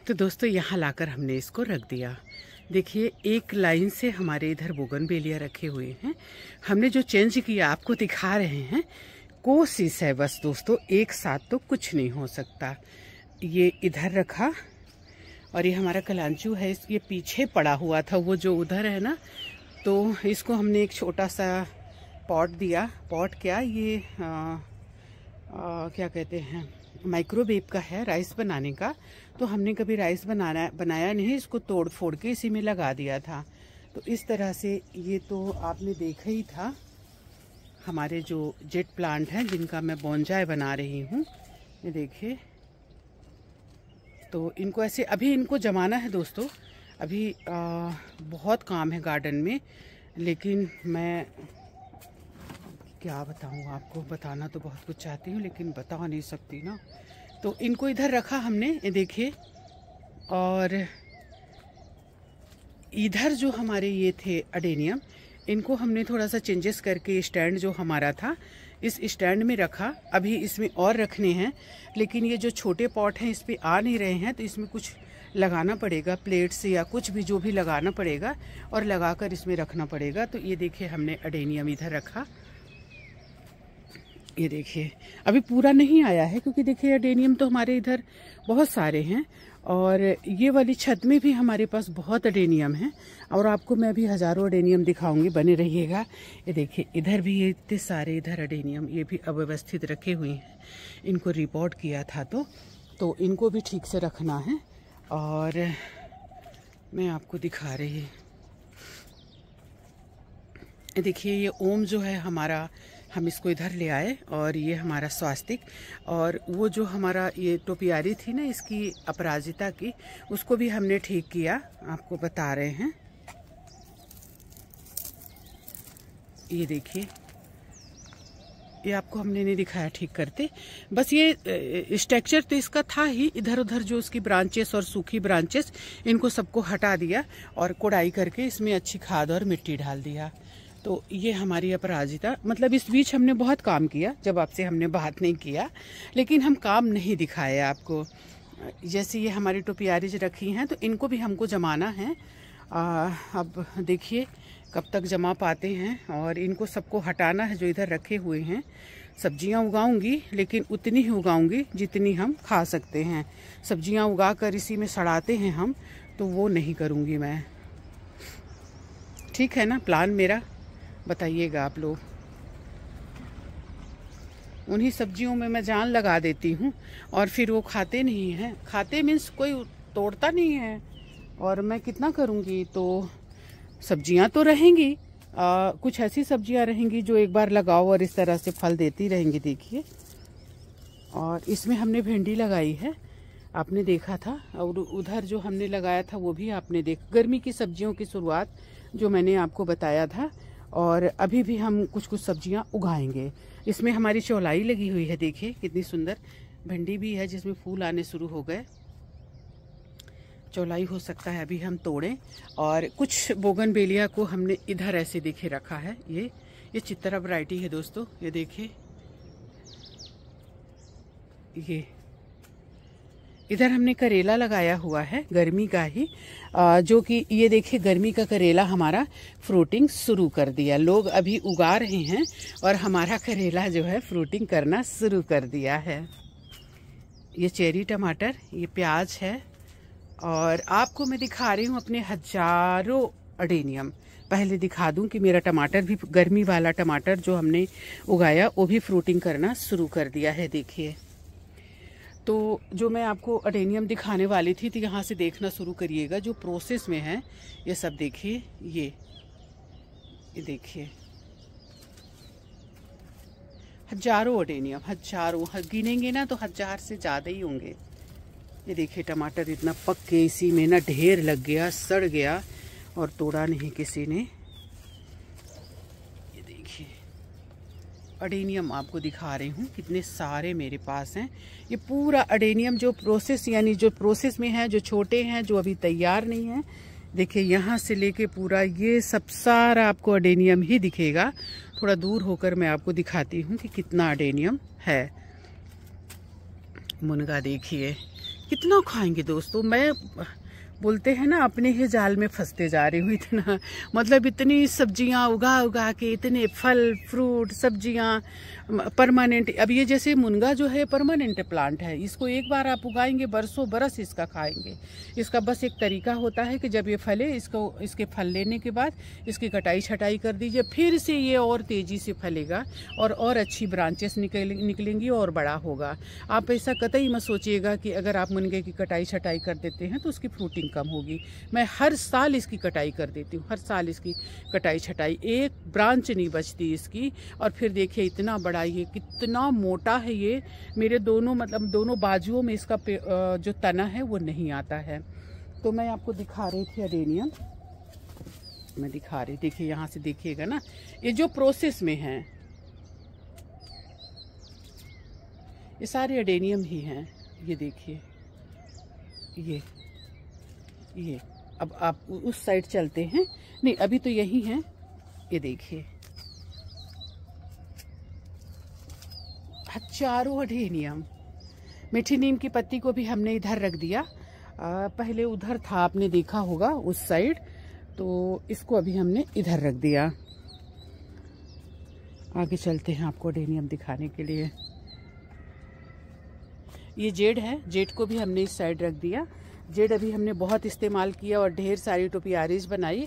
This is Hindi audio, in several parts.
तो दोस्तों यहाँ लाकर हमने इसको रख दिया। देखिए एक लाइन से हमारे इधर बोगनवेलिया रखे हुए हैं। हमने जो चेंज किया आपको दिखा रहे हैं। कोशिश है बस दोस्तों, एक साथ तो कुछ नहीं हो सकता। ये इधर रखा और ये हमारा कलांचू है, ये पीछे पड़ा हुआ था वो जो उधर है ना, तो इसको हमने एक छोटा सा पॉट दिया। पॉट क्या ये क्या कहते हैं, माइक्रोवेव का है, राइस बनाने का। तो हमने कभी राइस बनाया नहीं, इसको तोड़ फोड़ के इसी में लगा दिया था। तो इस तरह से ये तो आपने देखा ही था। हमारे जो जेट प्लांट हैं जिनका मैं बोनजाई बना रही हूँ, ये देखिए। तो इनको ऐसे अभी इनको जमाना है दोस्तों। अभी बहुत काम है गार्डन में, लेकिन मैं क्या बताऊँ आपको। बताना तो बहुत कुछ चाहती हूँ लेकिन बता नहीं सकती ना। तो इनको इधर रखा हमने, ये देखिए। और इधर जो हमारे ये थे अडेनियम, इनको हमने थोड़ा सा चेंजेस करके स्टैंड जो हमारा था इस स्टैंड में रखा। अभी इसमें और रखने हैं, लेकिन ये जो छोटे पॉट हैं इस पे आ नहीं रहे हैं, तो इसमें कुछ लगाना पड़ेगा, प्लेट्स या कुछ भी जो भी लगाना पड़ेगा और लगाकर इसमें रखना पड़ेगा। तो ये देखिए हमने अडेनियम इधर रखा। ये देखिए अभी पूरा नहीं आया है क्योंकि देखिए अडेनियम तो हमारे इधर बहुत सारे हैं और ये वाली छत में भी हमारे पास बहुत अडेनियम है और आपको मैं भी हजारों अडेनियम दिखाऊंगी, बने रहिएगा। ये देखिए इधर भी ये इतने सारे इधर अडेनियम, ये भी अव्यवस्थित रखे हुए हैं। इनको रिपोर्ट किया था तो इनको भी ठीक से रखना है। और मैं आपको दिखा रही, देखिए ये ओम जो है हमारा, हम इसको इधर ले आए। और ये हमारा स्वास्तिक, और वो जो हमारा ये टोपियारी थी ना इसकी अपराजिता की, उसको भी हमने ठीक किया, आपको बता रहे हैं। ये देखिए, ये आपको हमने नहीं दिखाया ठीक करते, बस ये स्ट्रक्चर तो इसका था ही। इधर उधर जो उसकी ब्रांचेस और सूखी ब्रांचेस, इनको सबको हटा दिया और कोड़ाई करके इसमें अच्छी खाद और मिट्टी डाल दिया। तो ये हमारी अपराजिता, मतलब इस बीच हमने बहुत काम किया, जब आपसे हमने बात नहीं किया, लेकिन हम काम नहीं दिखाए आपको। जैसे ये हमारी टोपियारीज रखी हैं तो इनको भी हमको जमाना है। अब देखिए कब तक जमा पाते हैं, और इनको सबको हटाना है जो इधर रखे हुए हैं। सब्जियां उगाऊंगी, लेकिन उतनी ही उगाऊंगी जितनी हम खा सकते हैं। सब्जियां उगा कर इसी में सड़ाते हैं हम, तो वो नहीं करूँगी मैं। ठीक है ना प्लान मेरा, बताइएगा आप लोग। उन्हीं सब्जियों में मैं जान लगा देती हूँ और फिर वो खाते नहीं हैं। खाते मीन्स कोई तोड़ता नहीं है, और मैं कितना करूँगी। तो सब्जियाँ तो रहेंगी, कुछ ऐसी सब्जियाँ रहेंगी जो एक बार लगाओ और इस तरह से फल देती रहेंगी। देखिए, और इसमें हमने भिंडी लगाई है, आपने देखा था। और उधर जो हमने लगाया था वो भी आपने गर्मी की सब्जियों की शुरुआत जो मैंने आपको बताया था। और अभी भी हम कुछ कुछ सब्जियां उगाएंगे। इसमें हमारी चौलाई लगी हुई है, देखिए कितनी सुंदर। भिंडी भी है जिसमें फूल आने शुरू हो गए। चौलाई हो सकता है अभी हम तोड़ें। और कुछ बोगनवेलिया को हमने इधर ऐसे देखे रखा है। ये चित्रा वैरायटी है दोस्तों, ये देखिए। ये इधर हमने करेला लगाया हुआ है, गर्मी का ही, जो कि ये देखिए गर्मी का करेला हमारा फ्रूटिंग शुरू कर दिया। लोग अभी उगा रहे हैं और हमारा करेला जो है फ्रूटिंग करना शुरू कर दिया है। ये चेरी टमाटर, ये प्याज है। और आपको मैं दिखा रही हूँ अपने हजारों अडेनियम। पहले दिखा दूं कि मेरा टमाटर भी, गर्मी वाला टमाटर जो हमने उगाया वो भी फ्रूटिंग करना शुरू कर दिया है। देखिए, तो जो मैं आपको अडेनियम दिखाने वाली थी, तो यहाँ से देखना शुरू करिएगा जो प्रोसेस में है ये सब। देखिए ये देखिए हजारों अडेनियम, हजारों, गिनेंगे ना तो 1000 से ज़्यादा ही होंगे। ये देखिए टमाटर इतना पक के इसी में ना ढेर लग गया, सड़ गया और तोड़ा नहीं किसी ने। ये देखिए अडेनियम आपको दिखा रही हूँ, कितने सारे मेरे पास हैं। ये पूरा अडेनियम जो प्रोसेस, यानी जो प्रोसेस में है, जो छोटे हैं, जो अभी तैयार नहीं है। देखिए यहाँ से लेके पूरा ये सब सारा आपको अडेनियम ही दिखेगा। थोड़ा दूर होकर मैं आपको दिखाती हूँ कि कितना अडेनियम है। मुनगा देखिए कितना खाएंगे दोस्तों। मैं बोलते हैं ना अपने ही जाल में फंसते जा रही हूँ इतना, मतलब इतनी सब्जियां उगा उगा के, इतने फल फ्रूट सब्जियां परमानेंट। अब ये जैसे मुनगा जो है परमानेंट प्लांट है, इसको एक बार आप उगाएंगे बरसों बरस इसका खाएंगे। इसका बस एक तरीका होता है कि जब ये फले, इसके फल लेने के बाद इसकी कटाई छटाई कर दीजिए, फिर से ये और तेजी से फलेगा और अच्छी ब्रांचेस निकलेंगी और बड़ा होगा। आप ऐसा कतई मत सोचिएगा कि अगर आप मुनगे की कटाई छटाई कर देते हैं तो उसकी फ्रूटिंग कम होगी। मैं हर साल इसकी कटाई कर देती हूँ, हर साल इसकी कटाई छटाई, एक ब्रांच नहीं बचती इसकी। और फिर देखिए इतना बड़ा, ये कितना मोटा है ये। मेरे दोनों मतलब दोनों बाजुओं में इसका जो तना है वो नहीं आता है। तो मैं आपको दिखा रही थी अडेनियम, मैं दिखा रही, देखिए यहाँ से देखिएगा ना, ये जो प्रोसेस में है ये सारे अडेनियम ही हैं। ये देखिए ये अब आप उस साइड चलते हैं, नहीं अभी तो यही हैं। ये देखिए चारों अडेनियम। मीठी नीम की पत्ती को भी हमने इधर रख दिया, पहले उधर था, आपने देखा होगा उस साइड, तो इसको अभी हमने इधर रख दिया। आगे चलते हैं आपको अडेनियम दिखाने के लिए। ये जेड है, जेड को भी हमने इस साइड रख दिया। जेड अभी हमने बहुत इस्तेमाल किया और ढेर सारी टोपियारीज बनाई।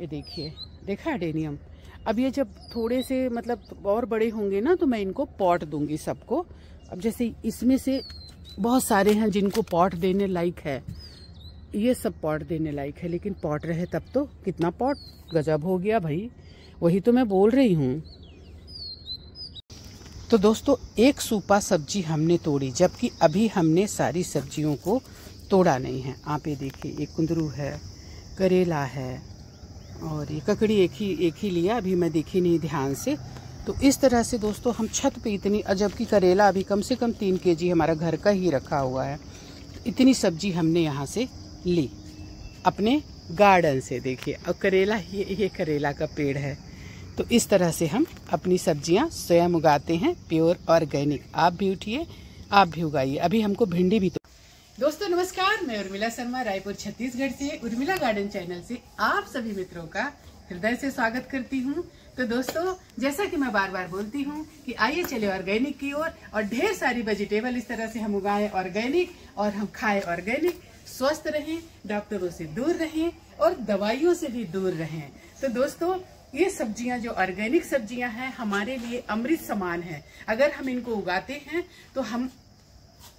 ये देखिए, देखा अडेनियम। अब ये जब थोड़े से मतलब और बड़े होंगे ना तो मैं इनको पॉट दूंगी सबको। अब जैसे इसमें से बहुत सारे हैं जिनको पॉट देने लायक है, ये सब पॉट देने लायक है, लेकिन पॉट रहे तब तो। कितना पॉट गजब हो गया भाई, वही तो मैं बोल रही हूँ। तो दोस्तों एक सूपा सब्जी हमने तोड़ी, जबकि अभी हमने सारी सब्जियों को तोड़ा नहीं है। आप ये देखिए, एक कुंदरू है, करेला है और ये ककड़ी एक ही लिया, अभी मैं देखी नहीं ध्यान से। तो इस तरह से दोस्तों हम छत पे इतनी, जबकि करेला अभी कम से कम 3 kg हमारा घर का ही रखा हुआ है। इतनी सब्जी हमने यहाँ से ली अपने गार्डन से। देखिए, और करेला, ये करेला का पेड़ है। तो इस तरह से हम अपनी सब्जियां स्वयं उगाते हैं, प्योर ऑर्गेनिक। आप भी उठिए, आप भी उगाइए। अभी हमको भिंडी भी तो। दोस्तों नमस्कार, मैं उर्मिला शर्मा रायपुर छत्तीसगढ़ से उर्मिला गार्डन चैनल से आप सभी मित्रों का हृदय से स्वागत करती हूं। तो दोस्तों जैसा कि मैं बार बार बोलती हूं कि आइए चले ऑर्गेनिक की ओर, और ढेर सारी वेजिटेबल इस तरह से हम उगाएं ऑर्गेनिक, और हम खाएं ऑर्गेनिक, स्वस्थ रहें, डॉक्टरों से दूर रहें और दवाइयों से भी दूर रहें। तो दोस्तों ये सब्जियां जो ऑर्गेनिक सब्जियां हैं हमारे लिए अमृत समान है। अगर हम इनको उगाते हैं तो हम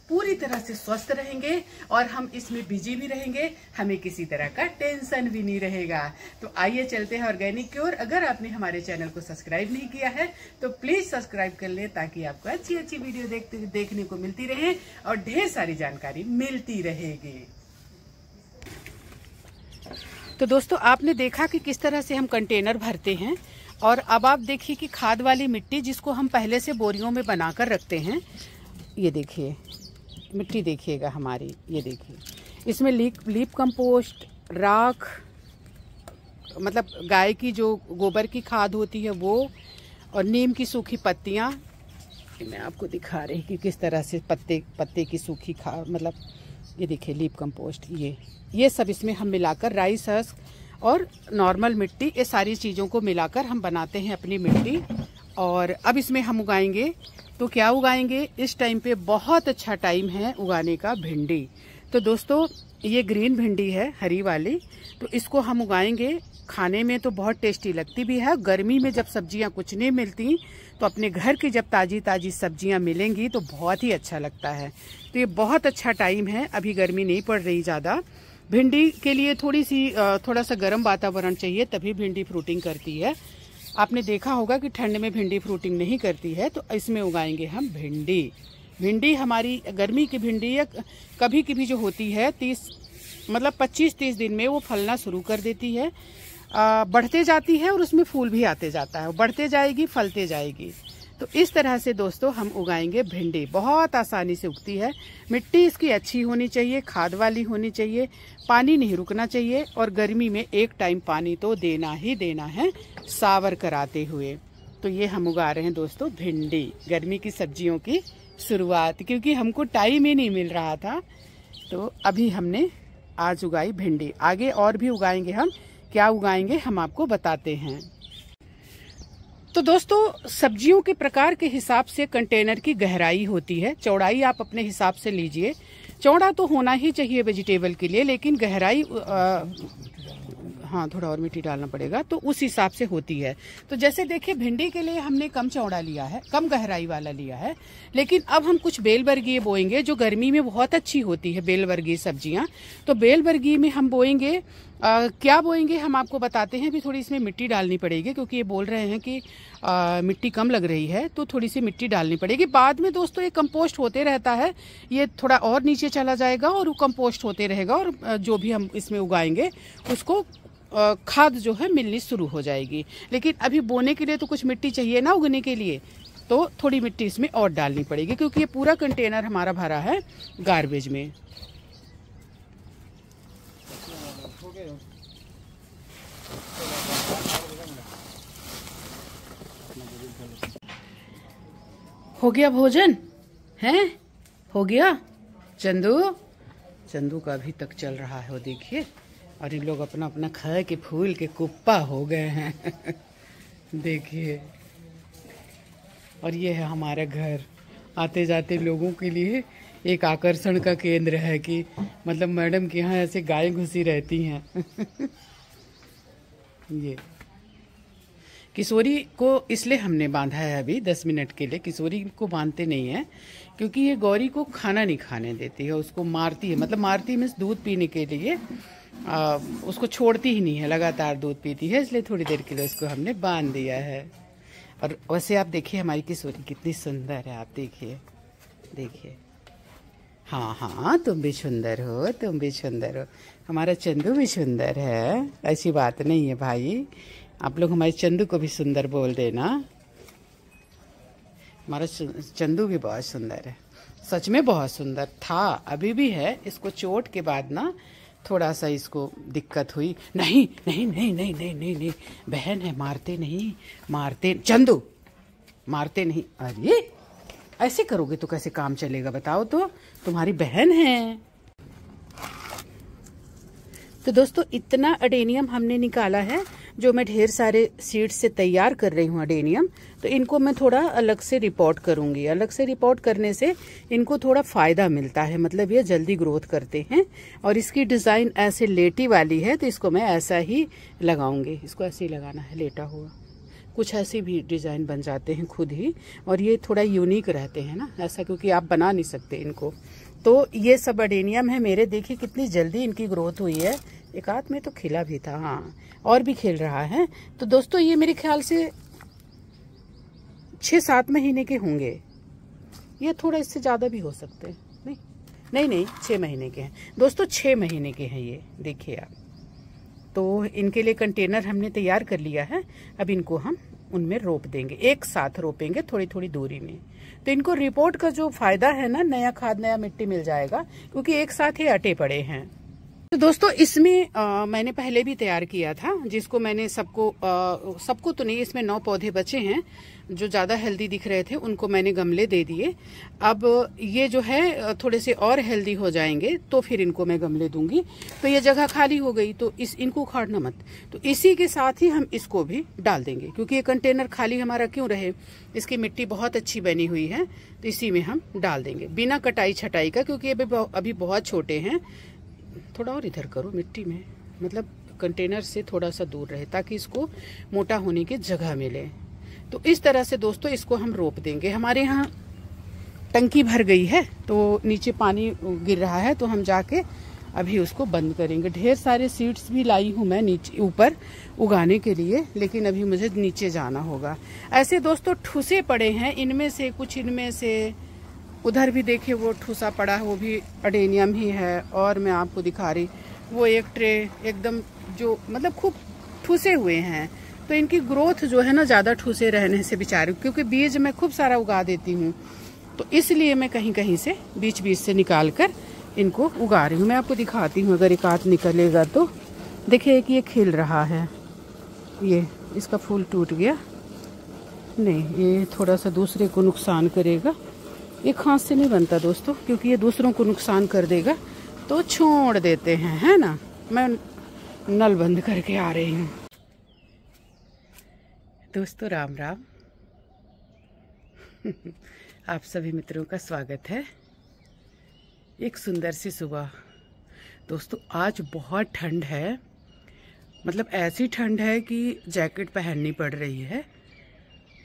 पूरी तरह से स्वस्थ रहेंगे और हम इसमें बिजी भी रहेंगे, हमें किसी तरह का टेंशन भी नहीं रहेगा। तो आइए चलते हैं ऑर्गेनिक की ओर। अगर आपने हमारे चैनल को सब्सक्राइब नहीं किया है तो प्लीज सब्सक्राइब कर ले, ताकि आपको अच्छी अच्छी वीडियो देखने को मिलती रहे और ढेर सारी जानकारी मिलती रहेगी। तो दोस्तों आपने देखा कि किस तरह से हम कंटेनर भरते हैं, और अब आप देखिए कि खाद वाली मिट्टी जिसको हम पहले से बोरियों में बनाकर रखते हैं, ये देखिए मिट्टी देखिएगा हमारी, ये देखिए इसमें लीप कंपोस्ट, राख, मतलब गाय की जो गोबर की खाद होती है वो, और नीम की सूखी पत्तियां। मैं आपको दिखा रही कि किस तरह से पत्ते की सूखी खाद, मतलब ये देखिए लीप कंपोस्ट, ये सब इसमें हम मिलाकर, राइस हस्क और नॉर्मल मिट्टी, ये सारी चीज़ों को मिलाकर हम बनाते हैं अपनी मिट्टी। और अब इसमें हम उगाएंगे, तो क्या उगाएंगे, इस टाइम पे बहुत अच्छा टाइम है उगाने का, भिंडी। तो दोस्तों ये ग्रीन भिंडी है, हरी वाली, तो इसको हम उगाएंगे। खाने में तो बहुत टेस्टी लगती भी है। गर्मी में जब सब्जियां कुछ नहीं मिलती तो अपने घर की जब ताजी ताजी सब्जियां मिलेंगी तो बहुत ही अच्छा लगता है। तो ये बहुत अच्छा टाइम है, अभी गर्मी नहीं पड़ रही ज़्यादा। भिंडी के लिए थोड़ा सा गर्म वातावरण चाहिए, तभी भिंडी फ्रूटिंग करती है। आपने देखा होगा कि ठंड में भिंडी फ्रूटिंग नहीं करती है। तो इसमें उगाएंगे हम भिंडी। भिंडी हमारी गर्मी की भिंडी या कभी कभी जो होती है 25-30 दिन में वो फलना शुरू कर देती है, बढ़ते जाती है और उसमें फूल भी आते जाता है, बढ़ते जाएगी फलते जाएगी। तो इस तरह से दोस्तों हम उगाएंगे भिंडी, बहुत आसानी से उगती है। मिट्टी इसकी अच्छी होनी चाहिए, खाद वाली होनी चाहिए, पानी नहीं रुकना चाहिए, और गर्मी में एक टाइम पानी तो देना ही देना है, सावर कराते हुए। तो ये हम उगा रहे हैं दोस्तों भिंडी, गर्मी की सब्जियों की शुरुआत, क्योंकि हमको टाइम ही नहीं मिल रहा था। तो अभी हमने आज उगाई भिंडी, आगे और भी उगाएंगे हम। क्या उगाएंगे हम आपको बताते हैं। तो दोस्तों, सब्जियों के प्रकार के हिसाब से कंटेनर की गहराई होती है। चौड़ाई आप अपने हिसाब से लीजिए। चौड़ा तो होना ही चाहिए वेजिटेबल के लिए, लेकिन गहराई हाँ, थोड़ा और मिट्टी डालना पड़ेगा, तो उस हिसाब से होती है। तो जैसे देखिए, भिंडी के लिए हमने कम चौड़ा लिया है, कम गहराई वाला लिया है। लेकिन अब हम कुछ बेलवर्गीय बोएंगे जो गर्मी में बहुत अच्छी होती है, बेलवर्गीय सब्जियां। तो बेलवर्गीय में हम बोएंगे, क्या बोएंगे हम आपको बताते हैं। भी थोड़ी इसमें मिट्टी डालनी पड़ेगी, क्योंकि ये बोल रहे हैं कि मिट्टी कम लग रही है, तो थोड़ी सी मिट्टी डालनी पड़ेगी। बाद में दोस्तों ये कंपोस्ट होते रहता है, ये थोड़ा और नीचे चला जाएगा और वो कंपोस्ट होते रहेगा, और जो भी हम इसमें उगाएंगे उसको खाद जो है मिलनी शुरू हो जाएगी। लेकिन अभी बोने के लिए तो कुछ मिट्टी चाहिए ना उगने के लिए, तो थोड़ी मिट्टी इसमें और डालनी पड़ेगी, क्योंकि ये पूरा कंटेनर हमारा भरा है गार्बेज में। हो गया भोजन है? हो गया। चंदू का अभी तक चल रहा है, वो देखिए। और इन लोग अपना अपना खा के फूल के कुप्पा हो गए हैं देखिए। और ये है हमारा घर, आते जाते लोगों के लिए एक आकर्षण का केंद्र है कि मतलब मैडम के यहाँ ऐसे गाय घुसी रहती हैं ये किशोरी को इसलिए हमने बांधा है अभी 10 मिनट के लिए। किशोरी को बांधते नहीं है, क्योंकि ये गौरी को खाना नहीं खाने देती है, उसको मारती है। मतलब मारती है मीन्स दूध पीने के लिए उसको छोड़ती ही नहीं है, लगातार दूध पीती है, इसलिए थोड़ी देर के लिए उसको हमने बांध दिया है। और वैसे आप देखिए हमारी किशोरी कितनी सुंदर है, आप देखिए देखिए। हाँ हाँ, तुम भी सुंदर हो, तुम भी सुंदर हो। हमारा चंदू भी सुंदर है, ऐसी बात नहीं है भाई। आप लोग हमारे चंदू को भी सुंदर बोल देना। हमारा चंदू भी बहुत सुंदर है, सच में बहुत सुंदर था, अभी भी है। इसको चोट के बाद ना थोड़ा सा इसको दिक्कत हुई। नहीं नहीं नहीं नहीं नहीं नहीं नहीं, बहन है, मारते नहीं, मारते चंदू, मारते नहीं। अरे ऐसे करोगे तो कैसे काम चलेगा बताओ तो, तुम्हारी बहन है। तो दोस्तों, इतना अडेनियम हमने निकाला है, जो मैं ढेर सारे सीड्स से तैयार कर रही हूँ अडेनियम। तो इनको मैं थोड़ा अलग से रिपोर्ट करूंगी। अलग से रिपोर्ट करने से इनको थोड़ा फायदा मिलता है, मतलब ये जल्दी ग्रोथ करते हैं। और इसकी डिजाइन ऐसे लेटी वाली है, तो इसको मैं ऐसा ही लगाऊंगी। इसको ऐसे ही लगाना है, लेटा हुआ। कुछ ऐसी भी डिजाइन बन जाते हैं खुद ही, और ये थोड़ा यूनिक रहते हैं ना ऐसा, क्योंकि आप बना नहीं सकते इनको। तो ये सब अडेनियम है मेरे। देखिए कितनी जल्दी इनकी ग्रोथ हुई है। एक आध में तो खिला भी था, हाँ, और भी खिल रहा है। तो दोस्तों, ये मेरे ख्याल से 6-7 महीने के होंगे। ये थोड़ा इससे ज्यादा भी हो सकते हैं। नहीं नहीं नहीं, 6 महीने के हैं दोस्तों, 6 महीने के हैं ये, देखिए आप। तो इनके लिए कंटेनर हमने तैयार कर लिया है। अब इनको हम उनमें रोप देंगे, एक साथ रोपेंगे थोड़ी थोड़ी दूरी में। तो इनको रिपोर्ट का जो फायदा है ना, नया खाद नया मिट्टी मिल जाएगा, क्योंकि एक साथ ही अटे पड़े हैं। तो दोस्तों, इसमें मैंने पहले भी तैयार किया था, जिसको मैंने सबको तो नहीं, इसमें 9 पौधे बचे हैं जो ज्यादा हेल्दी दिख रहे थे, उनको मैंने गमले दे दिए। अब ये जो है थोड़े से और हेल्दी हो जाएंगे तो फिर इनको मैं गमले दूंगी। तो ये जगह खाली हो गई, तो इनको उखाड़ना मत। तो इसी के साथ ही हम इसको भी डाल देंगे, क्योंकि ये कंटेनर खाली हमारा क्यों रहे, इसकी मिट्टी बहुत अच्छी बनी हुई है। तो इसी में हम डाल देंगे बिना कटाई छटाई का, क्योंकि अभी बहुत छोटे हैं। थोड़ा और इधर करो मिट्टी में, मतलब कंटेनर से थोड़ा सा दूर रहे, ताकि इसको मोटा होने की जगह मिले। तो इस तरह से दोस्तों इसको हम रोप देंगे। हमारे यहाँ टंकी भर गई है, तो नीचे पानी गिर रहा है, तो हम जाके अभी उसको बंद करेंगे। ढेर सारे सीड्स भी लाई हूँ मैं नीचे ऊपर उगाने के लिए, लेकिन अभी मुझे नीचे जाना होगा। ऐसे दोस्तों ठूसे पड़े हैं, इनमें से कुछ, इनमें से उधर भी देखिए वो ठूसा पड़ा है, वो भी अडेनियम ही है। और मैं आपको दिखा रही, वो एक ट्रे एकदम जो मतलब खूब ठूसे हुए हैं। तो इनकी ग्रोथ जो है ना ज़्यादा ठूसे रहने से बेचारे, क्योंकि बीज मैं खूब सारा उगा देती हूँ, तो इसलिए मैं कहीं कहीं से बीच बीच से निकाल कर इनको उगा रही हूँ। मैं आपको दिखाती हूँ, अगर एक आध निकलेगा तो। देखिए कि ये खिल रहा है, ये इसका फूल टूट गया। नहीं, ये थोड़ा सा दूसरे को नुकसान करेगा। एक हाथ से नहीं बनता दोस्तों, क्योंकि ये दूसरों को नुकसान कर देगा। तो छोड़ देते हैं, है ना। मैं नल बंद करके आ रही हूँ। दोस्तों राम राम। आप सभी मित्रों का स्वागत है एक सुंदर सी सुबह। दोस्तों आज बहुत ठंड है, मतलब ऐसी ठंड है कि जैकेट पहननी पड़ रही है।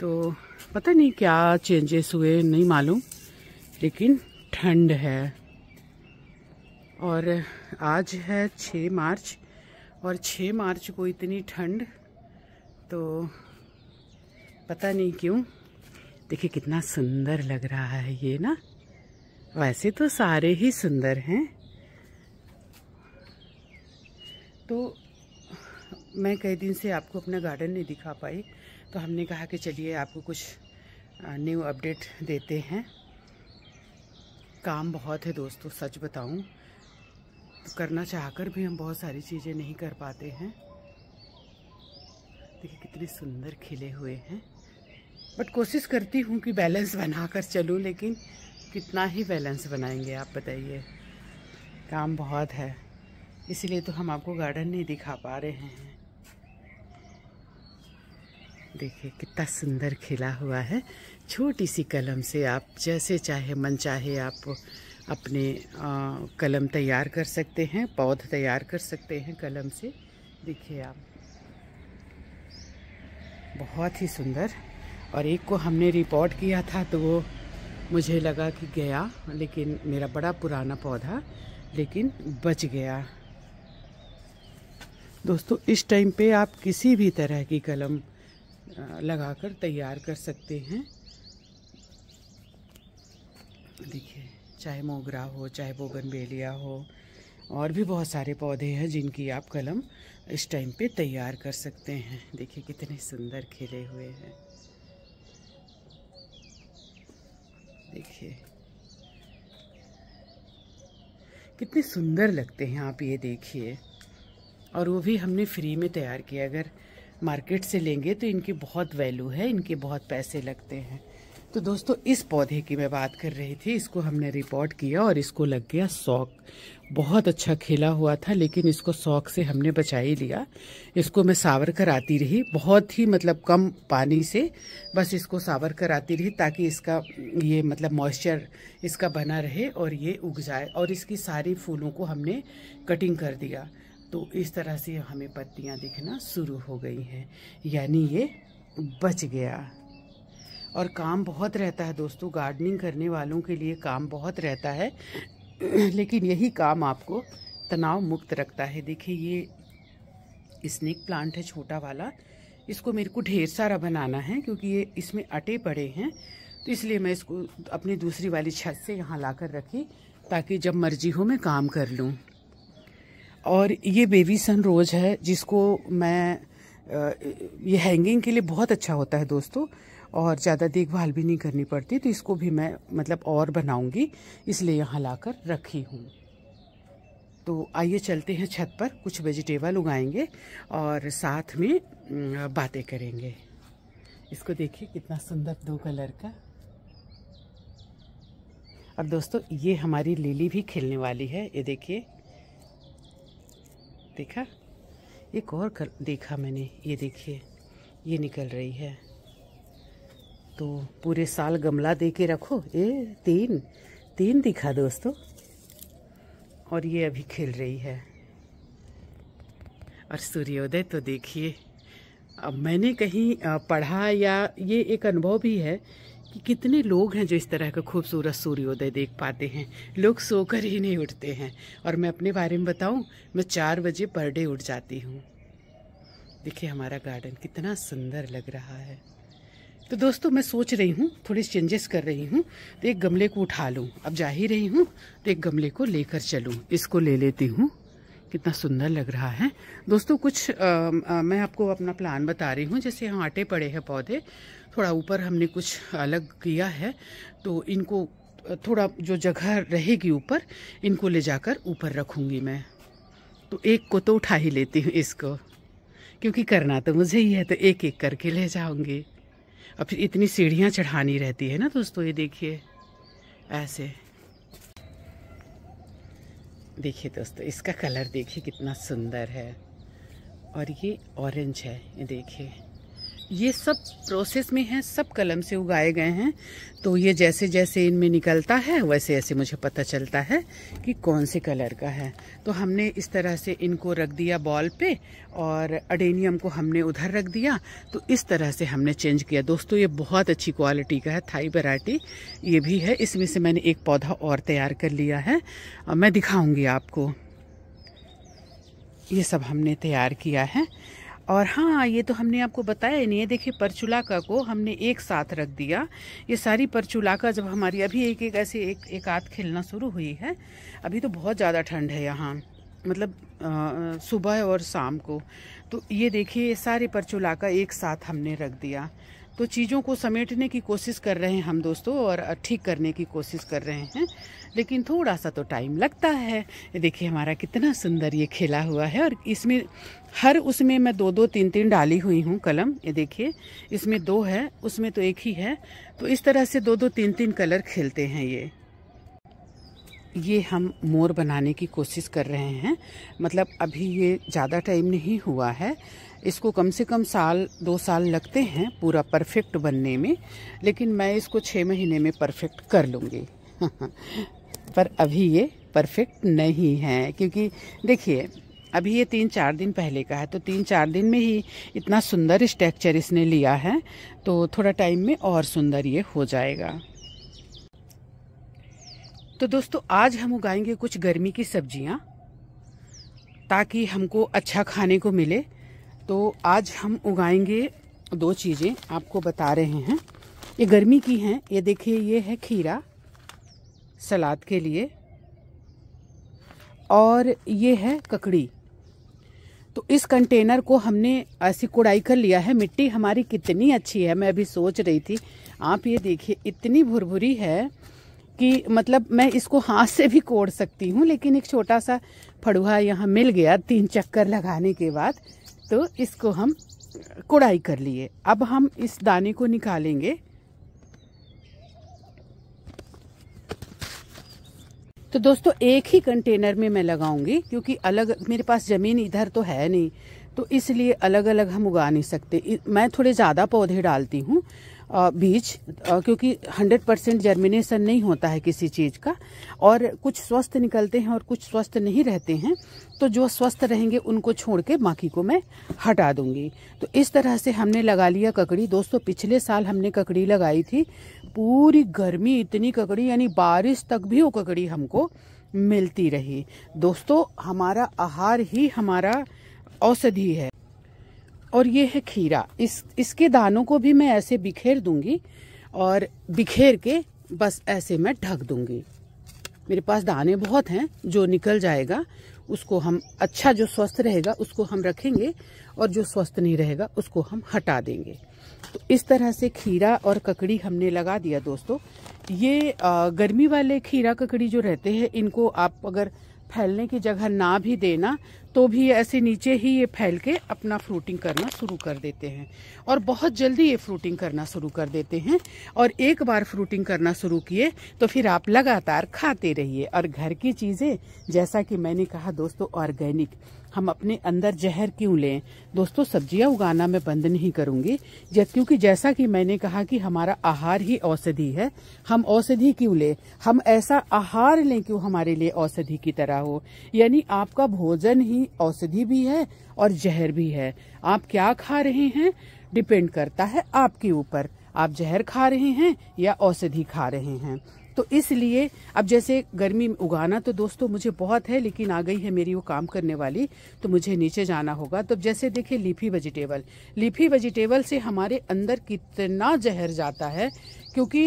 तो पता नहीं क्या चेंजेस हुए, नहीं मालूम, लेकिन ठंड है। और आज है 6 मार्च, और 6 मार्च को इतनी ठंड, तो पता नहीं क्यों। देखिए कितना सुंदर लग रहा है ये ना। वैसे तो सारे ही सुंदर हैं। तो मैं कई दिन से आपको अपना गार्डन नहीं दिखा पाई, तो हमने कहा कि चलिए आपको कुछ न्यू अपडेट देते हैं। काम बहुत है दोस्तों, सच बताऊं तो करना चाहकर भी हम बहुत सारी चीज़ें नहीं कर पाते हैं। देखिए कितने सुंदर खिले हुए हैं, बट कोशिश करती हूँ कि बैलेंस बनाकर चलूँ, लेकिन कितना ही बैलेंस बनाएंगे आप बताइए। काम बहुत है, इसलिए तो हम आपको गार्डन नहीं दिखा पा रहे हैं। देखिए कितना सुंदर खिला हुआ है। छोटी सी कलम से आप जैसे चाहे मन चाहे आप अपने कलम तैयार कर सकते हैं, पौध तैयार कर सकते हैं कलम से। देखिए आप, बहुत ही सुंदर। और एक को हमने रिपोर्ट किया था तो वो मुझे लगा कि गया, लेकिन मेरा बड़ा पुराना पौधा, लेकिन बच गया। दोस्तों इस टाइम पे आप किसी भी तरह की कलम लगाकर तैयार कर सकते हैं। देखिए चाहे मोगरा हो, चाहे बोगनवेलिया हो, और भी बहुत सारे पौधे हैं जिनकी आप कलम इस टाइम पे तैयार कर सकते हैं। देखिए कितने सुंदर खिले हुए हैं। देखिए कितने सुंदर लगते हैं, आप ये देखिए। और वो भी हमने फ्री में तैयार किया। अगर मार्केट से लेंगे तो इनकी बहुत वैल्यू है, इनके बहुत पैसे लगते हैं। तो दोस्तों इस पौधे की मैं बात कर रही थी। इसको हमने रिपोर्ट किया और इसको लग गया शौक। बहुत अच्छा खिला हुआ था, लेकिन इसको शौक से हमने बचा ही लिया। इसको मैं सावर कराती रही, बहुत ही मतलब कम पानी से बस इसको सावर कराती रही, ताकि इसका ये मतलब मॉइस्चर इसका बना रहे और ये उग जाए। और इसकी सारी फूलों को हमने कटिंग कर दिया, तो इस तरह से हमें पत्तियां दिखना शुरू हो गई हैं, यानी ये बच गया। और काम बहुत रहता है दोस्तों, गार्डनिंग करने वालों के लिए काम बहुत रहता है, लेकिन यही काम आपको तनाव मुक्त रखता है। देखिए ये स्नेक प्लांट है छोटा वाला, इसको मेरे को ढेर सारा बनाना है क्योंकि ये इसमें अटे पड़े हैं, तो इसलिए मैं इसको अपनी दूसरी वाली छत से यहाँ लाकर रखी, ताकि जब मर्जी हो मैं काम कर लूँ। और ये बेबी सन रोज है, जिसको मैं ये हैंगिंग के लिए बहुत अच्छा होता है दोस्तों, और ज़्यादा देखभाल भी नहीं करनी पड़ती। तो इसको भी मैं मतलब और बनाऊंगी, इसलिए यहाँ लाकर रखी हूँ। तो आइए चलते हैं छत पर, कुछ वेजिटेबल उगाएंगे और साथ में बातें करेंगे। इसको देखिए कितना सुंदर 2 कलर का। और दोस्तों ये हमारी लिली भी खिलने वाली है, ये देखिए, देखा, एक और देखा मैंने, ये देखिए ये निकल रही है। तो पूरे साल गमला दे के रखो, ये 3 दिखा दोस्तों, और ये अभी खिल रही है। और सूर्योदय तो देखिए, अब मैंने कहीं पढ़ा या ये एक अनुभव भी है कि कितने लोग हैं जो इस तरह का खूबसूरत सूर्योदय देख पाते हैं। लोग सोकर ही नहीं उठते हैं। और मैं अपने बारे में बताऊं, मैं 4 बजे पर डे उठ जाती हूँ। देखिए हमारा गार्डन कितना सुंदर लग रहा है। तो दोस्तों मैं सोच रही हूँ थोड़ी चेंजेस कर रही हूँ, तो एक गमले को उठा लूँ। अब जा ही रही हूँ तो एक गमले को लेकर चलूँ, इसको ले लेती हूँ। कितना सुंदर लग रहा है दोस्तों। कुछ मैं आपको अपना प्लान बता रही हूँ। जैसे यहाँ आटे पड़े हैं पौधे, थोड़ा ऊपर हमने कुछ अलग किया है, तो इनको थोड़ा जो जगह रहेगी ऊपर, इनको ले जाकर ऊपर रखूँगी मैं। तो एक को तो उठा ही लेती हूँ इसको, क्योंकि करना तो मुझे ही है, तो एक एक करके ले जाऊँगी। अब फिर इतनी सीढ़ियाँ चढ़ानी रहती है ना दोस्तों, ये देखिए ऐसे। देखिए दोस्तों, इसका कलर देखिए कितना सुंदर है। और ये ऑरेंज है, ये देखिए। ये सब प्रोसेस में है, सब कलम से उगाए गए हैं। तो ये जैसे जैसे इनमें निकलता है वैसे ऐसे मुझे पता चलता है कि कौन से कलर का है। तो हमने इस तरह से इनको रख दिया बॉल पे और अडेनियम को हमने उधर रख दिया। तो इस तरह से हमने चेंज किया। दोस्तों ये बहुत अच्छी क्वालिटी का है, थाई वैरायटी ये भी है। इसमें से मैंने एक पौधा और तैयार कर लिया है, मैं दिखाऊंगी आपको। ये सब हमने तैयार किया है। और हाँ, ये तो हमने आपको बताया ही नहीं है। देखिए परचुलाका को हमने एक साथ रख दिया। ये सारी परचुलाका जब हमारी अभी एक एक ऐसे एक आध खिलना शुरू हुई है। अभी तो बहुत ज़्यादा ठंड है यहाँ, मतलब सुबह और शाम को। तो ये देखिए ये सारे परचुलाका एक साथ हमने रख दिया। तो चीज़ों को समेटने की कोशिश कर रहे हैं हम दोस्तों, और ठीक करने की कोशिश कर रहे हैं, लेकिन थोड़ा सा तो टाइम लगता है। ये देखिए हमारा कितना सुंदर ये खिला हुआ है। और इसमें हर उसमें मैं 2-2 3-3 डाली हुई हूँ कलम। ये देखिए इसमें 2 है, उसमें तो एक ही है। तो इस तरह से 2-2 3-3 कलर खिलते हैं। ये हम मोर बनाने की कोशिश कर रहे हैं। मतलब अभी ये ज़्यादा टाइम नहीं हुआ है, इसको कम से कम 1-2 साल लगते हैं पूरा परफेक्ट बनने में। लेकिन मैं इसको 6 महीने में परफेक्ट कर लूँगी। पर अभी ये परफेक्ट नहीं है, क्योंकि देखिए अभी ये 3-4 दिन पहले का है। तो 3-4 दिन में ही इतना सुंदर स्ट्रक्चर इसने लिया है, तो थोड़ा टाइम में और सुंदर ये हो जाएगा। तो दोस्तों आज हम उगाएंगे कुछ गर्मी की सब्जियां, ताकि हमको अच्छा खाने को मिले। तो आज हम उगाएंगे 2 चीज़ें, आपको बता रहे हैं। ये गर्मी की हैं। ये देखिए ये है खीरा सलाद के लिए, और ये है ककड़ी। तो इस कंटेनर को हमने ऐसी कोड़ाई कर लिया है। मिट्टी हमारी कितनी अच्छी है, मैं अभी सोच रही थी। आप ये देखिए इतनी भुरभुरी है कि मतलब मैं इसको हाथ से भी कोड़ सकती हूँ, लेकिन एक छोटा सा फड़ुआ यहाँ मिल गया 3 चक्कर लगाने के बाद, तो इसको हम कोड़ाई कर लिए। अब हम इस दाने को निकालेंगे। तो दोस्तों एक ही कंटेनर में मैं लगाऊंगी, क्योंकि अलग मेरे पास ज़मीन इधर तो है नहीं, तो इसलिए अलग अलग हम उगा नहीं सकते। मैं थोड़े ज़्यादा पौधे डालती हूँ बीज, क्योंकि 100% जर्मिनेशन नहीं होता है किसी चीज़ का, और कुछ स्वस्थ निकलते हैं और कुछ स्वस्थ नहीं रहते हैं। तो जो स्वस्थ रहेंगे उनको छोड़ के बाकी को मैं हटा दूंगी। तो इस तरह से हमने लगा लिया ककड़ी। दोस्तों पिछले साल हमने ककड़ी लगाई थी, पूरी गर्मी इतनी ककड़ी, यानी बारिश तक भी वो ककड़ी हमको मिलती रही। दोस्तों हमारा आहार ही हमारा औषधि है। और ये है खीरा, इसके दानों को भी मैं ऐसे बिखेर दूंगी, और बिखेर के बस ऐसे मैं ढक दूंगी। मेरे पास दाने बहुत हैं, जो निकल जाएगा उसको हम, अच्छा जो स्वस्थ रहेगा उसको हम रखेंगे, और जो स्वस्थ नहीं रहेगा उसको हम हटा देंगे। तो इस तरह से खीरा और ककड़ी हमने लगा दिया। दोस्तों ये गर्मी वाले खीरा ककड़ी जो रहते हैं, इनको आप अगर फैलने की जगह ना भी देना तो भी ऐसे नीचे ही ये फैल के अपना फ्रूटिंग करना शुरू कर देते हैं, और बहुत जल्दी ये फ्रूटिंग करना शुरू कर देते हैं। और एक बार फ्रूटिंग करना शुरू किए तो फिर आप लगातार खाते रहिए। और घर की चीज़ें, जैसा कि मैंने कहा दोस्तों, ऑर्गेनिक, हम अपने अंदर जहर क्यों लें। दोस्तों सब्जियां उगाना मैं बंद नहीं करूंगी, क्योंकि जैसा कि मैंने कहा कि हमारा आहार ही औषधि है। हम औषधि क्यों लें, हम ऐसा आहार लें क्यों हमारे लिए औषधि की तरह हो। यानी आपका भोजन ही औषधि भी है और जहर भी है। आप क्या खा रहे हैं डिपेंड करता है आपके ऊपर, आप जहर खा रहे हैं या औषधि खा रहे हैं। तो इसलिए अब जैसे गर्मी में उगाना तो दोस्तों मुझे बहुत है, लेकिन आ गई है मेरी वो काम करने वाली, तो मुझे नीचे जाना होगा। तो जैसे देखिए लीफी वेजिटेबल से हमारे अंदर कितना जहर जाता है, क्योंकि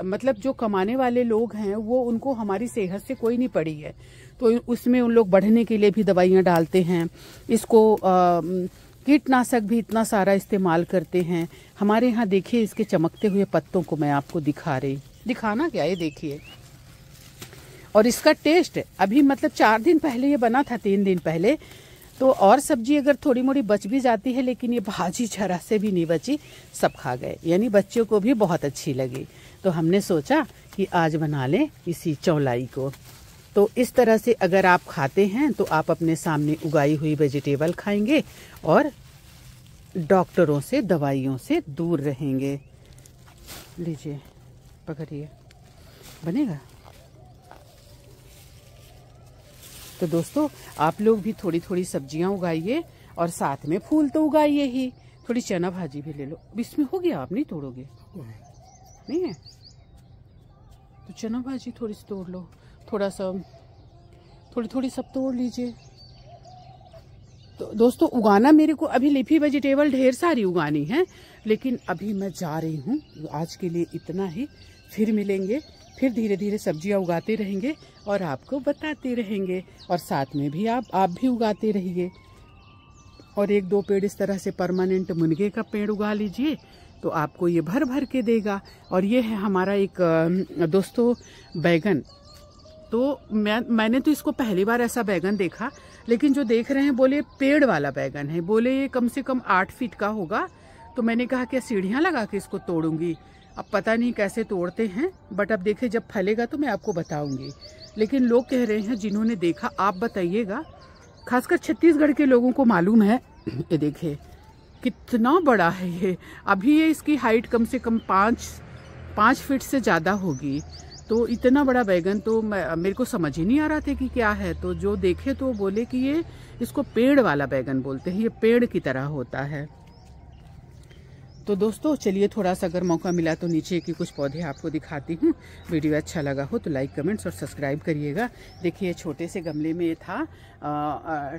मतलब जो कमाने वाले लोग हैं वो, उनको हमारी सेहत से कोई नहीं पड़ी है, तो उसमें उन लोग बढ़ने के लिए भी दवाइयाँ डालते हैं। इसको कीटनाशक भी इतना सारा इस्तेमाल करते हैं। हमारे यहाँ देखिए इसके चमकते हुए पत्तों को मैं आपको दिखाना क्या, ये देखिए। और इसका टेस्ट अभी मतलब 4 दिन पहले ये बना था, 3 दिन पहले। तो और सब्जी अगर थोड़ी मोड़ी बच भी जाती है, लेकिन ये भाजी जरा से भी नहीं बची, सब खा गए। यानी बच्चों को भी बहुत अच्छी लगी। तो हमने सोचा कि आज बना लें इसी चौलाई को। तो इस तरह से अगर आप खाते हैं तो आप अपने सामने उगाई हुई वेजिटेबल खाएंगे और डॉक्टरों से, दवाइयों से दूर रहेंगे। लीजिए, पकड़िए, बनेगा। तो दोस्तों, आप लोग भी थोड़ी थोड़ी सब्जियां उगाइए और साथ में फूल तो उगाइए ही। थोड़ी चना भाजी भी ले लो। इसमें हो गया, आप नहीं तोड़ोगे? नहीं है तो चना भाजी थोड़ी सी तोड़ लो, थोड़ा सा, थोड़ी थोड़ी सब तोड़ लीजिए। तो दोस्तों, उगाना मेरे को अभी लीफी वेजिटेबल ढेर सारी उगानी है, लेकिन अभी मैं जा रही हूँ। आज के लिए इतना ही, फिर मिलेंगे, फिर धीरे धीरे सब्जियां उगाते रहेंगे और आपको बताते रहेंगे, और साथ में भी आप भी उगाते रहिए। और 1-2 पेड़ इस तरह से परमानेंट मुनगे का पेड़ उगा लीजिए तो आपको ये भर भर के देगा। और ये है हमारा एक दोस्तों बैगन। तो मैंने तो इसको पहली बार ऐसा बैगन देखा, लेकिन जो देख रहे हैं बोले पेड़ वाला बैगन है, बोले ये कम से कम 8 फीट का होगा। तो मैंने कहा क्या सीढ़ियाँ लगा के इसको तोड़ूंगी। अब पता नहीं कैसे तोड़ते हैं, बट अब देखे जब फलेगा तो मैं आपको बताऊंगी। लेकिन लोग कह रहे हैं, जिन्होंने देखा आप बताइएगा, खासकर छत्तीसगढ़ के लोगों को मालूम है। ये देखिए कितना बड़ा है ये। अभी ये इसकी हाइट कम से कम 5 फीट से ज़्यादा होगी। तो इतना बड़ा बैगन तो मेरे को समझ ही नहीं आ रहा था कि क्या है। तो जो देखे तो बोले कि ये इसको पेड़ वाला बैगन बोलते हैं, ये पेड़ की तरह होता है। तो दोस्तों चलिए, थोड़ा सा अगर मौका मिला तो नीचे के कुछ पौधे आपको दिखाती हूँ। वीडियो अच्छा लगा हो तो लाइक, कमेंट्स और सब्सक्राइब करिएगा। देखिए छोटे से गमले में ये था,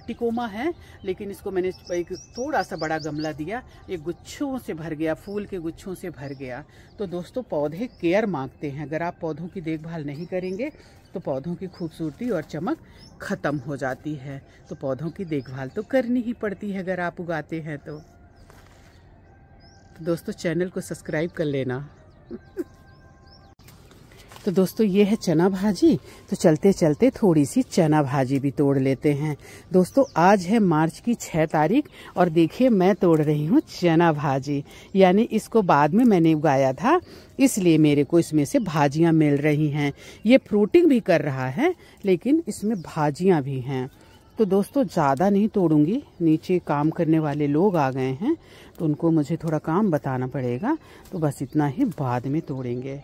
टिकोमा है, लेकिन इसको मैंने एक थोड़ा सा बड़ा गमला दिया, ये गुच्छों से भर गया, फूल के गुच्छों से भर गया। तो दोस्तों, पौधे केयर मांगते हैं। अगर आप पौधों की देखभाल नहीं करेंगे तो पौधों की खूबसूरती और चमक खत्म हो जाती है। तो पौधों की देखभाल तो करनी ही पड़ती है अगर आप उगाते हैं तो। दोस्तों, चैनल को सब्सक्राइब कर लेना। तो दोस्तों, ये है चना भाजी। तो चलते चलते थोड़ी सी चना भाजी भी तोड़ लेते हैं। दोस्तों, आज है मार्च की 6 तारीख और देखिए मैं तोड़ रही हूँ चना भाजी। यानी इसको बाद में मैंने उगाया था, इसलिए मेरे को इसमें से भाजियां मिल रही हैं। ये फ्रूटिंग भी कर रहा है, लेकिन इसमें भाजियां भी हैं। तो दोस्तों, ज़्यादा नहीं तोड़ूंगी, नीचे काम करने वाले लोग आ गए हैं तो उनको मुझे थोड़ा काम बताना पड़ेगा। तो बस इतना ही, बाद में तोड़ेंगे।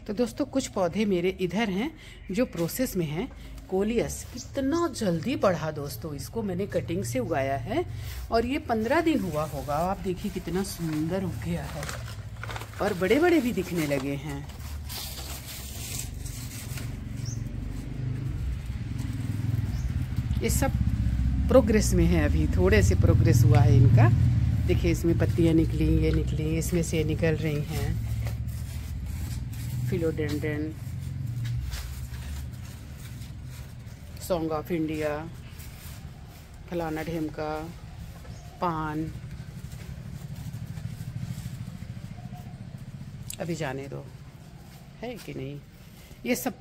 तो दोस्तों, कुछ पौधे मेरे इधर हैं जो प्रोसेस में हैं। कोलियस कितना जल्दी बढ़ा दोस्तों, इसको मैंने कटिंग से उगाया है और ये 15 दिन हुआ होगा। आप देखिए कितना सुंदर उग गया है और बड़े बड़े भी दिखने लगे हैं। ये सब प्रोग्रेस में है, अभी थोड़े से प्रोग्रेस हुआ है इनका। देखिए इसमें पत्तियां निकली, ये निकली, इसमें से निकल रही हैं। फिलोडेंड्रन, सॉन्ग ऑफ इंडिया, फलाना ढेमका, पान, अभी जाने दो, है कि नहीं। ये सब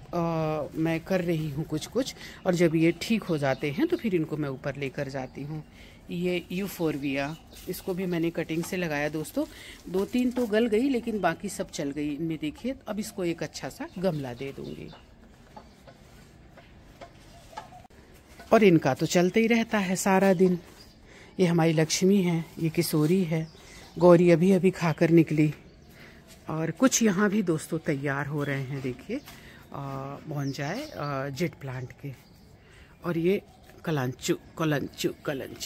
मैं कर रही हूँ कुछ कुछ, और जब ये ठीक हो जाते हैं तो फिर इनको मैं ऊपर लेकर जाती हूँ। ये यूफोरबिया, इसको भी मैंने कटिंग से लगाया दोस्तों। 2-3 तो गल गई, लेकिन बाकी सब चल गई इनमें। देखिए अब इसको एक अच्छा सा गमला दे दूंगी। और इनका तो चलते ही रहता है सारा दिन। ये हमारी लक्ष्मी है, ये किशोरी है, गौरी अभी अभी खाकर निकली। और कुछ यहाँ भी दोस्तों तैयार हो रहे हैं, देखिए बोंजाई जेट प्लांट के। और ये कलंचू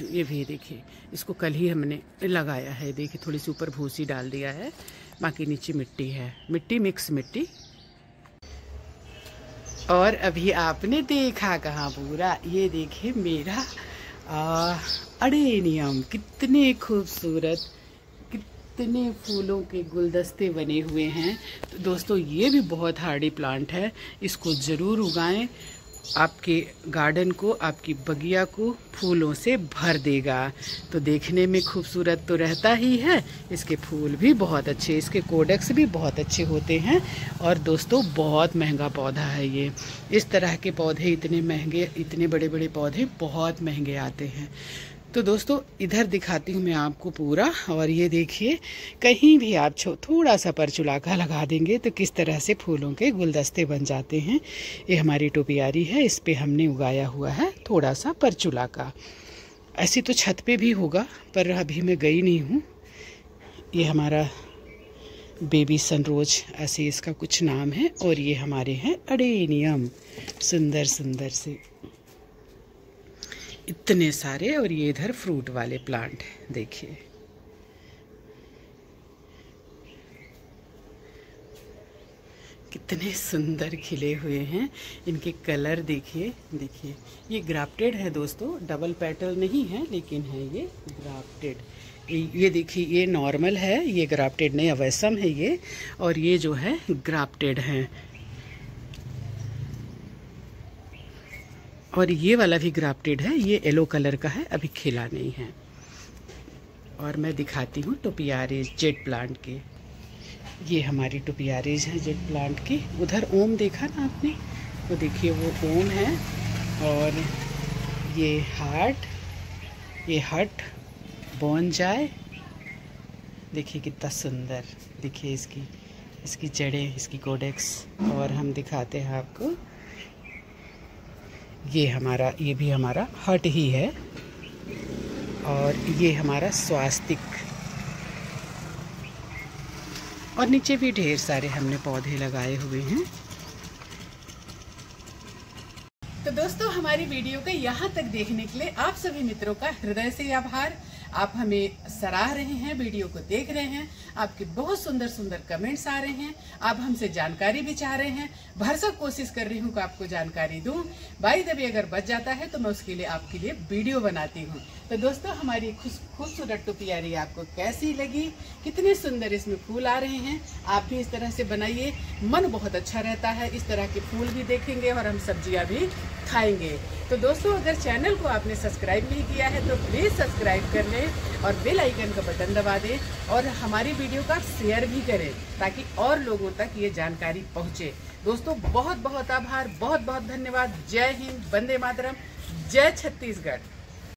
ये भी देखिए, इसको कल ही हमने लगाया है। देखिए थोड़ी सी ऊपर भूसी डाल दिया है, बाकी नीचे मिट्टी है, मिट्टी मिक्स मिट्टी। और अभी आपने देखा कहाँ पूरा, ये देखिए मेरा अडेनियम, कितने खूबसूरत, कितने फूलों के गुलदस्ते बने हुए हैं। तो दोस्तों ये भी बहुत हार्डी प्लांट है, इसको ज़रूर उगाएं। आपके गार्डन को, आपकी बगिया को फूलों से भर देगा। तो देखने में खूबसूरत तो रहता ही है, इसके फूल भी बहुत अच्छे, इसके कोडेक्स भी बहुत अच्छे होते हैं। और दोस्तों बहुत महंगा पौधा है ये। इस तरह के पौधे इतने महंगे, इतने बड़े बड़े पौधे बहुत महंगे आते हैं। तो दोस्तों इधर दिखाती हूँ मैं आपको पूरा, और ये देखिए कहीं भी आप थोड़ा सा परचुलाका लगा देंगे तो किस तरह से फूलों के गुलदस्ते बन जाते हैं। ये हमारी टोपियारी है, इस पे हमने उगाया हुआ है थोड़ा सा परचुलाका। ऐसी तो छत पे भी होगा पर अभी मैं गई नहीं हूँ। ये हमारा बेबी सनरोज ऐसे इसका कुछ नाम है, और ये हमारे हैं अडेनियम, सुंदर सुंदर से इतने सारे। और ये इधर फ्रूट वाले प्लांट है, देखिए कितने सुंदर खिले हुए हैं। इनके कलर देखिए, देखिए ये ग्राफ्टेड है दोस्तों, डबल पेटल नहीं है लेकिन है ये ग्राफ्टेड। ये देखिए ये नॉर्मल है, ये ग्राफ्टेड नहीं, अवैसम है ये, और ये जो है ग्राफ्टेड है। और ये वाला भी ग्राफ्टेड है, ये येलो कलर का है, अभी खिला नहीं है। और मैं दिखाती हूँ टोपियारीज जेट प्लांट के। ये हमारी टोपियारीज है जेट प्लांट की। उधर ओम देखा ना आपने, तो देखिए वो ओम है। और ये हार्ट, ये हट बोनजाय, देखिए कितना सुंदर, देखिए इसकी जड़ें, इसकी कोडेक्स। और हम दिखाते हैं आपको, ये भी हमारा हट ही है। और ये हमारा स्वास्तिक, और नीचे भी ढेर सारे हमने पौधे लगाए हुए हैं। तो दोस्तों हमारी वीडियो को यहाँ तक देखने के लिए आप सभी मित्रों का हृदय से आभार। आप हमें सराह रहे हैं, वीडियो को देख रहे हैं, आपके बहुत सुंदर सुंदर कमेंट्स आ रहे हैं, आप हमसे जानकारी भी चाह रहे हैं। भरसक कोशिश कर रही हूँ कि आपको जानकारी दूं। बाई द वे अगर बच जाता है तो मैं उसके लिए आपके लिए वीडियो बनाती हूँ। तो दोस्तों हमारी खूबसूरत टोपियारी आपको कैसी लगी? कितने सुंदर इसमें फूल आ रहे हैं। आप भी इस तरह से बनाइए, मन बहुत अच्छा रहता है। इस तरह के फूल भी देखेंगे और हम सब्जियां भी खाएंगे। तो दोस्तों अगर चैनल को आपने सब्सक्राइब नहीं किया है तो प्लीज़ सब्सक्राइब कर लें और बेल आइकन का बटन दबा दें, और हमारी वीडियो का शेयर भी करें ताकि और लोगों तक ये जानकारी पहुँचे। दोस्तों बहुत बहुत आभार, बहुत बहुत धन्यवाद। जय हिंद, वंदे मातरम, जय छत्तीसगढ़।